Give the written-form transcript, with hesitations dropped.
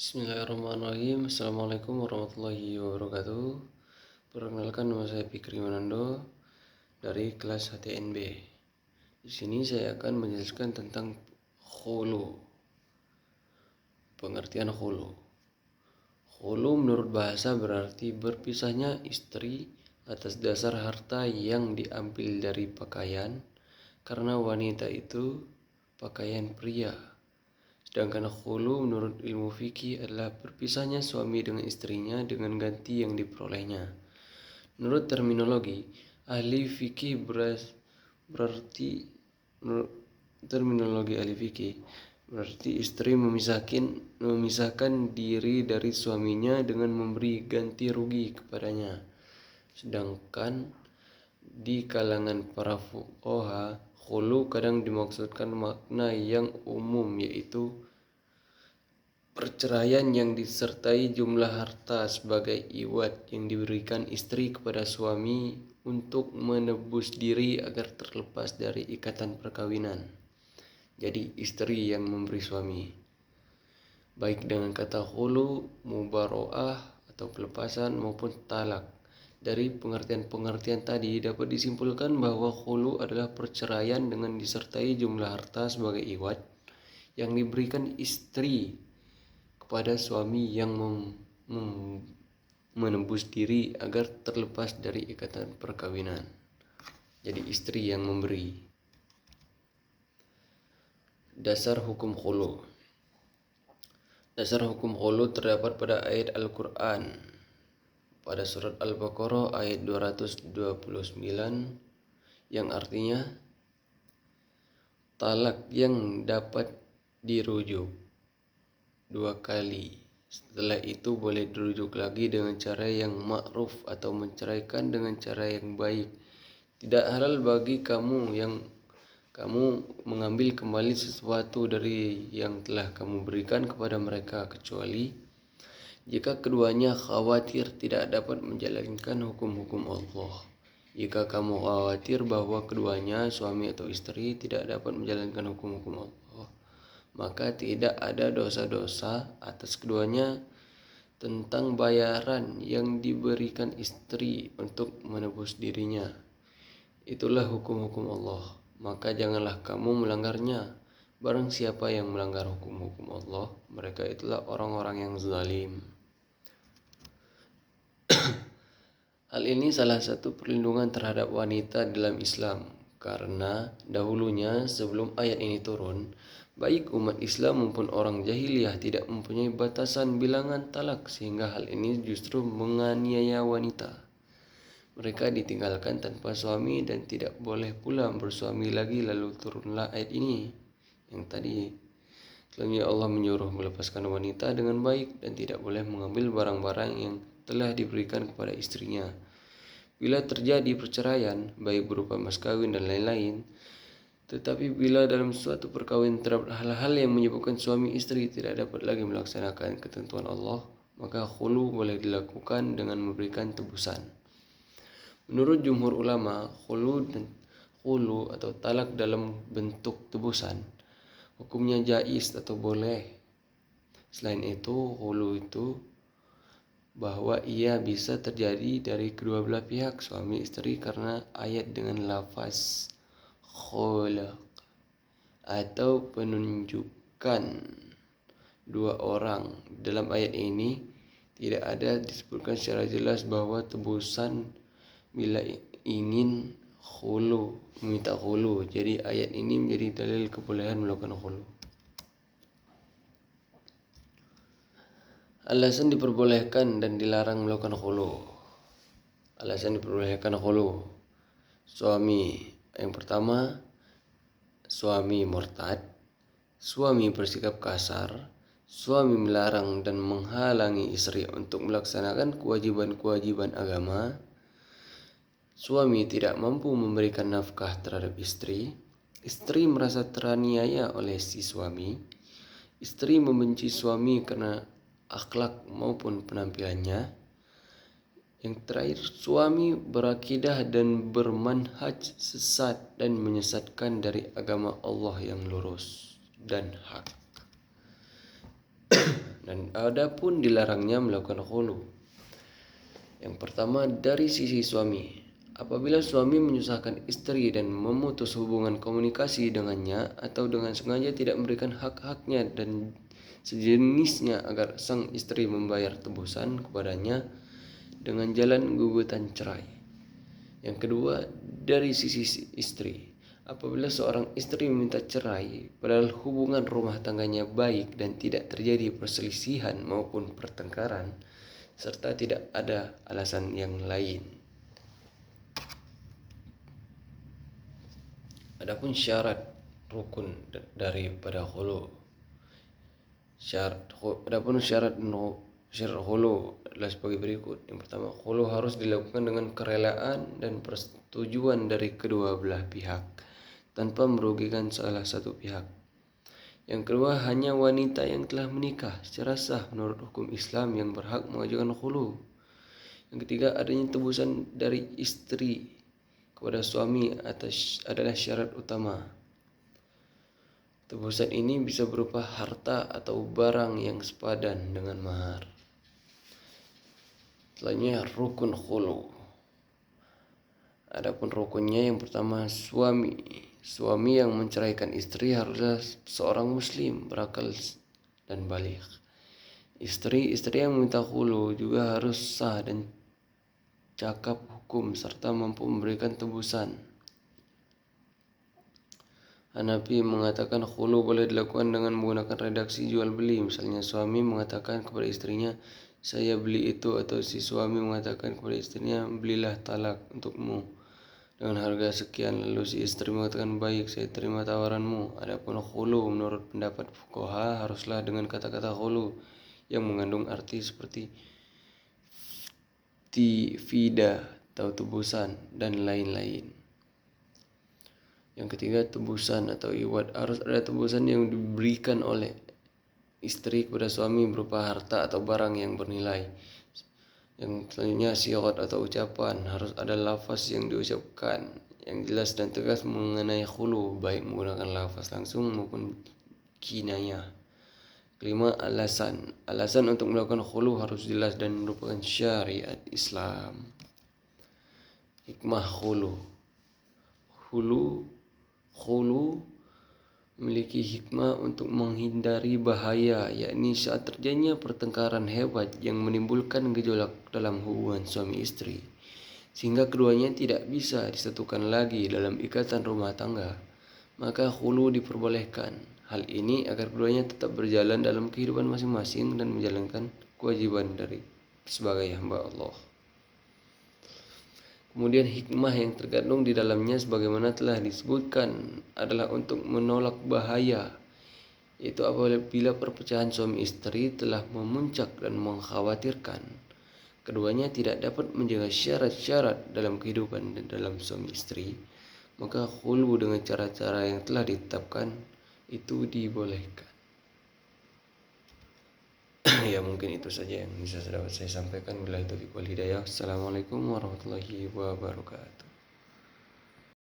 Bismillahirrahmanirrahim. Assalamualaikum warahmatullahi wabarakatuh. Perkenalkan, nama saya Fikri Manando dari kelas HTNB. Di sini saya akan menjelaskan tentang khulu. Pengertian khulu. Khulu menurut bahasa berarti berpisahnya istri atas dasar harta yang diambil dari pakaian, karena wanita itu pakaian pria. Sedangkan khulu menurut ilmu fikih adalah berpisahnya suami dengan istrinya dengan ganti yang diperolehnya. Menurut terminologi ahli fikih berarti istri memisahkan diri dari suaminya dengan memberi ganti rugi kepadanya. Sedangkan di kalangan para fuqaha, khulu kadang dimaksudkan makna yang umum, yaitu perceraian yang disertai jumlah harta sebagai iwad yang diberikan istri kepada suami untuk menebus diri agar terlepas dari ikatan perkawinan. Jadi istri yang memberi suami, baik dengan kata khulu, mubaroah atau pelepasan maupun talak. Dari pengertian-pengertian tadi dapat disimpulkan bahwa khulu adalah perceraian dengan disertai jumlah harta sebagai iwad yang diberikan istri kepada suami yang menebus diri agar terlepas dari ikatan perkawinan. Jadi istri yang memberi. Dasar hukum khulu. Dasar hukum khulu terdapat pada ayat Al-Quran pada surat Al-Baqarah ayat 229 yang artinya talak yang dapat dirujuk 2 kali. Setelah itu boleh dirujuk lagi dengan cara yang ma'ruf atau menceraikan dengan cara yang baik. Tidak halal bagi kamu mengambil kembali sesuatu dari yang telah kamu berikan kepada mereka, kecuali jika keduanya khawatir tidak dapat menjalankan hukum-hukum Allah. Jika kamu khawatir bahwa keduanya, suami atau istri, tidak dapat menjalankan hukum-hukum Allah, maka tidak ada dosa-dosa atas keduanya tentang bayaran yang diberikan istri untuk menebus dirinya. Itulah hukum-hukum Allah, maka janganlah kamu melanggarnya. Barang siapa yang melanggar hukum-hukum Allah, mereka itulah orang-orang yang zalim. Hal ini salah satu perlindungan terhadap wanita dalam Islam, karena dahulunya sebelum ayat ini turun, baik umat Islam maupun orang jahiliyah tidak mempunyai batasan bilangan talak, sehingga hal ini justru menganiaya wanita. Mereka ditinggalkan tanpa suami dan tidak boleh pula bersuami lagi. Lalu turunlah ayat ini yang tadi. Selanjutnya Allah menyuruh melepaskan wanita dengan baik dan tidak boleh mengambil barang-barang yang telah diberikan kepada istrinya. Bila terjadi perceraian, baik berupa mas kawin dan lain-lain, tetapi bila dalam suatu perkawinan terdapat hal-hal yang menyebabkan suami istri tidak dapat lagi melaksanakan ketentuan Allah, maka khulu boleh dilakukan dengan memberikan tebusan. Menurut jumhur ulama, khulu atau talak dalam bentuk tebusan hukumnya jaiz atau boleh. Selain itu, khulu itu bahwa ia bisa terjadi dari kedua belah pihak, suami istri, karena ayat dengan lafaz khulaq atau penunjukan dua orang. Dalam ayat ini tidak ada disebutkan secara jelas bahwa tebusan bila ingin khulu, meminta khulu. Jadi ayat ini menjadi dalil kebolehan melakukan khulu. Alasan diperbolehkan dan dilarang melakukan khulu. Alasan diperbolehkan khulu. Suami, yang pertama, suami murtad, suami bersikap kasar, suami melarang dan menghalangi istri untuk melaksanakan kewajiban-kewajiban agama, suami tidak mampu memberikan nafkah terhadap istri, istri merasa teraniaya oleh si suami, istri membenci suami karena akhlak maupun penampilannya. Yang terakhir, suami berakidah dan bermanhaj sesat dan menyesatkan dari agama Allah yang lurus dan hak. Dan ada pun dilarangnya melakukan khulu. Yang pertama dari sisi suami. Apabila suami menyusahkan istri dan memutus hubungan komunikasi dengannya atau dengan sengaja tidak memberikan hak-haknya dan sejenisnya agar sang istri membayar tebusan kepadanya dengan jalan gugatan cerai. Yang kedua, dari sisi istri. Apabila seorang istri meminta cerai, padahal hubungan rumah tangganya baik dan tidak terjadi perselisihan maupun pertengkaran, serta tidak ada alasan yang lain. Adapun syarat rukun daripada khulu. Adapun syarat khulu adalah sebagai berikut. Yang pertama, khulu harus dilakukan dengan kerelaan dan persetujuan dari kedua belah pihak tanpa merugikan salah satu pihak. Yang kedua, hanya wanita yang telah menikah secara sah menurut hukum Islam yang berhak mengajukan khulu. Yang ketiga, adanya tebusan dari istri kepada suami adalah syarat utama. Tebusan ini bisa berupa harta atau barang yang sepadan dengan mahar. Selanjutnya rukun khulu. Adapun rukunnya yang pertama, suami yang menceraikan istri haruslah seorang muslim berakal dan baligh. Istri yang meminta khulu juga harus sah dan cakap hukum serta mampu memberikan tebusan. Hanafi mengatakan khulu boleh dilakukan dengan menggunakan redaksi jual beli. Misalnya suami mengatakan kepada istrinya, saya beli itu, atau si suami mengatakan kepada istrinya, belilah talak untukmu dengan harga sekian, lalu si istri mengatakan, baik, saya terima tawaranmu. Adapun khulu menurut pendapat fuqaha haruslah dengan kata-kata khulu yang mengandung arti seperti fida atau tebusan dan lain-lain. Yang ketiga, tebusan atau iwad. Harus ada tebusan yang diberikan oleh istri kepada suami berupa harta atau barang yang bernilai. Yang selanjutnya, sirat atau ucapan. Harus ada lafaz yang diucapkan yang jelas dan tegas mengenai khulu, baik menggunakan lafaz langsung maupun kinayah. Kelima, alasan. Alasan untuk melakukan khulu harus jelas dan merupakan syariat Islam. Hikmah khulu. Khulu memiliki hikmah untuk menghindari bahaya, yakni saat terjadinya pertengkaran hebat yang menimbulkan gejolak dalam hubungan suami istri, sehingga keduanya tidak bisa disatukan lagi dalam ikatan rumah tangga, maka khulu diperbolehkan. Hal ini agar keduanya tetap berjalan dalam kehidupan masing-masing dan menjalankan kewajiban sebagai hamba Allah. Kemudian hikmah yang terkandung di dalamnya sebagaimana telah disebutkan adalah untuk menolak bahaya, yaitu apabila perpecahan suami istri telah memuncak dan mengkhawatirkan keduanya tidak dapat menjaga syarat-syarat dalam kehidupan dan dalam suami istri, maka khulu dengan cara-cara yang telah ditetapkan itu dibolehkan. Ya, mungkin itu saja yang bisa dapat saya sampaikan. Wabillahi taufiq wal hidayah. Assalamualaikum warahmatullahi wabarakatuh.